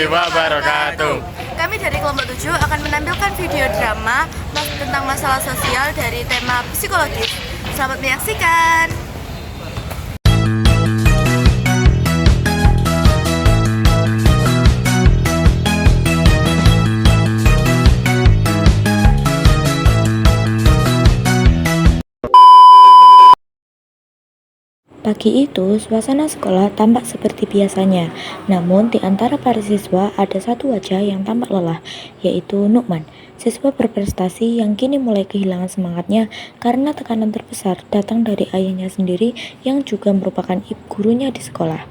warahmatullahi wabarakatuh. Kami dari kelompok 7 akan menampilkan video drama tentang masalah sosial dari tema psikologis. Selamat menyaksikan. Pagi itu, suasana sekolah tampak seperti biasanya. Namun, di antara para siswa ada satu wajah yang tampak lelah, yaitu Nukman, siswa berprestasi yang kini mulai kehilangan semangatnya karena tekanan terbesar datang dari ayahnya sendiri yang juga merupakan ibu gurunya di sekolah.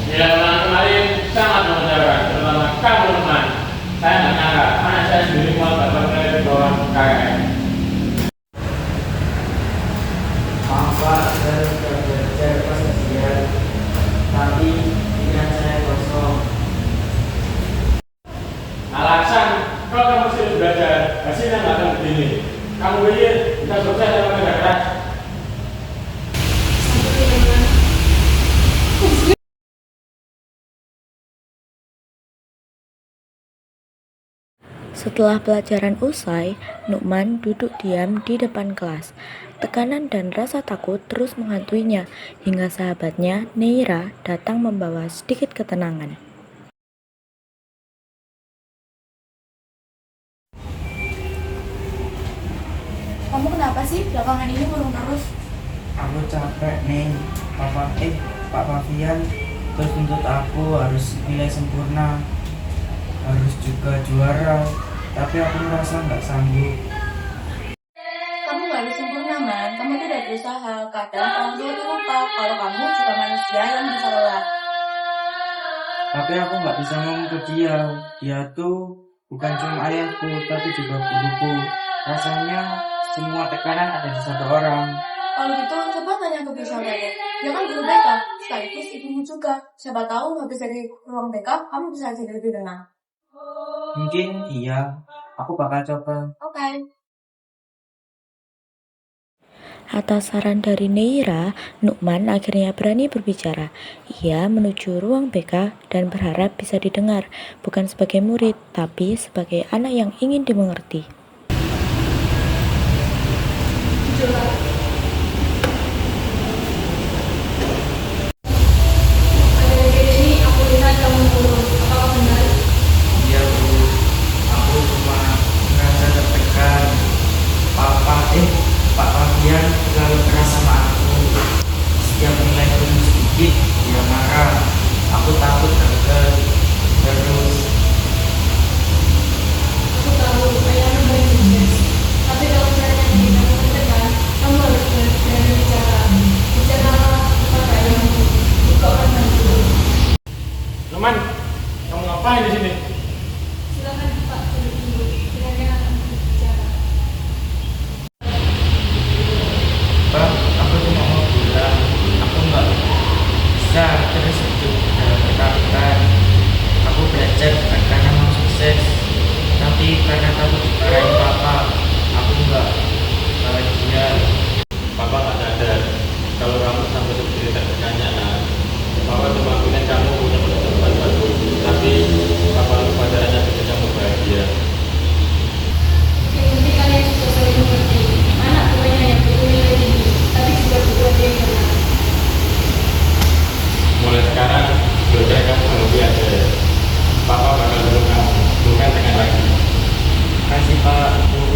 Nilai ulangan kemarin sangat mengecewakan, terutama kamu teman. Saya nggak nyangka, anak saya sendiri mau dapat nilai di bawah KKN. Maaf Pak, saya sudah belajar pas ujian, tapi pikiran saya kosong. Alasan, kalau kamu sudah belajar, hasilnya nggak akan begini. Kamu pikir bisa sukses dalam kerja keras? Setelah pelajaran usai, Nukman duduk diam di depan kelas. Tekanan dan rasa takut terus menghantuinya, hingga sahabatnya, Neira, datang membawa sedikit ketenangan. Kamu kenapa sih belakangan ini murung terus? Aku capek nih, Pak Pavian terus tuntut aku harus nilai sempurna, harus juga juara, tapi aku merasa nggak sanggup. Kamu gak harus sempurna, Man. Kamu tidak berusaha. Kadang orang tua itu lupa kalau kamu juga manusia yang bisa lelah. Tapi aku nggak bisa ngomong ke dia tuh bukan cuma ayahku, tapi juga guruku. Rasanya semua tekanan ada di satu orang. Kalau gitu, coba tanya ke Bu Syawari. Dia kan guru BK, sekaligus ibumu juga. Siapa tahu habis dari ruang BK, kamu bisa jadi lebih tenang. Mungkin iya, aku bakal coba. Oke. Atas saran dari Neira, Nukman akhirnya berani berbicara. Ia menuju ruang BK dan berharap bisa didengar, bukan sebagai murid, tapi sebagai anak yang ingin dimengerti. Iya Bu, aku cuma merasa tertekan. Pak Fabian terlalu keras sama aku. Setiap nilai turun sedikit, dia marah. Aku takut gagal. Terus Aku tahu ayahmu baik sukses, tapi kalau caranya tidak menentukan, kamu harus berani bicara. Bicaralah kepada ayahmu, jika orang bantu. Numan, kamu ngapain di sini? Silakan Pak duduk dulu, kira-kira akan berbicara. Pak, aku cuma mau bilang, aku nggak bisa terus hidup dalam ketakutan. Aku belajar bukan karena mau sukses, tapi karena takut dimarahin papa. Aku nggak bahagia. Papa nggak sadar kalau kamu sampai seperti tertekannya, nak. Papa cuma pengen kamu punya masa depan bagus, tapi Papa lupa caranya bikin kamu bahagia. Yang penting kalian juga saling mengerti. Anak buahnya yang butuh nilai tinggi, tapi juga butuh hati yang tenang. Mulai sekarang, belajar kamu lebih aja. Papa bakal dukung kamu, bukan dengan lagi. Kasih Pak,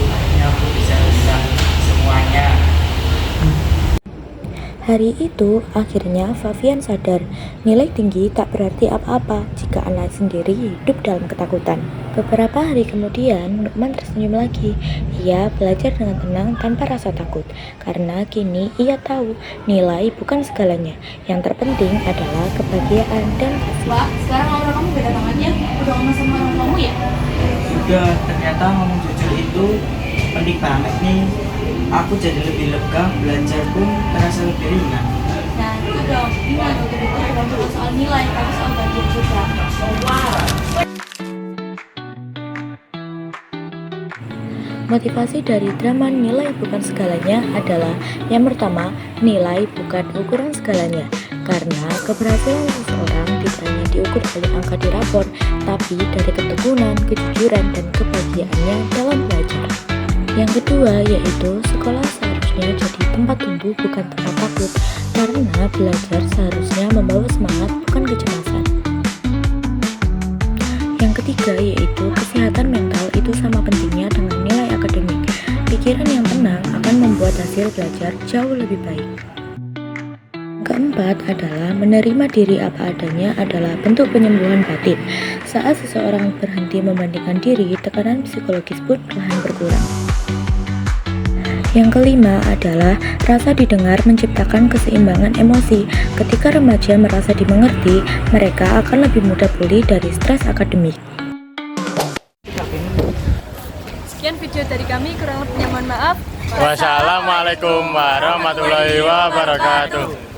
akhirnya aku bisa bilang semuanya. Hari itu, akhirnya Favian sadar, nilai tinggi tak berarti apa-apa jika anak sendiri hidup dalam ketakutan. Beberapa hari kemudian, Nukman tersenyum lagi. Ia belajar dengan tenang tanpa rasa takut, karena kini ia tahu nilai bukan segalanya. Yang terpenting adalah kebahagiaan dan kasih. Wah, sekarang aura kamu beda banget ya. Udah ngomong sama orang kamu ya? Sudah, ternyata ngomong jujur itu penting banget nih. Aku jadi lebih lega, belajar pun terasa lebih ringan. Nah, itu dong. Ingat, itu bukan cuma soal nilai, tapi soal bagian juga. Motivasi dari drama Nilai Bukan Segalanya adalah yang pertama, nilai bukan ukuran segalanya. Karena keberhasilan seseorang tidak hanya diukur dari angka di rapor, tapi dari ketekunan, kejujuran, dan kebahagiaannya dalam belajar. Yang kedua yaitu sekolah seharusnya jadi tempat tumbuh bukan tempat takut, karena belajar seharusnya membawa semangat bukan kecemasan. Yang ketiga yaitu kesehatan mental itu sama pentingnya dengan nilai akademik. Pikiran yang tenang akan membuat hasil belajar jauh lebih baik. Keempat adalah menerima diri apa adanya adalah bentuk penyembuhan batin. Saat seseorang berhenti membandingkan diri, tekanan psikologis pun perlahan berkurang. Yang kelima adalah rasa didengar menciptakan keseimbangan emosi. Ketika remaja merasa dimengerti, mereka akan lebih mudah pulih dari stres akademik. Sekian video dari kami, kurang lebihnya mohon maaf. Wassalamualaikum warahmatullahi wabarakatuh.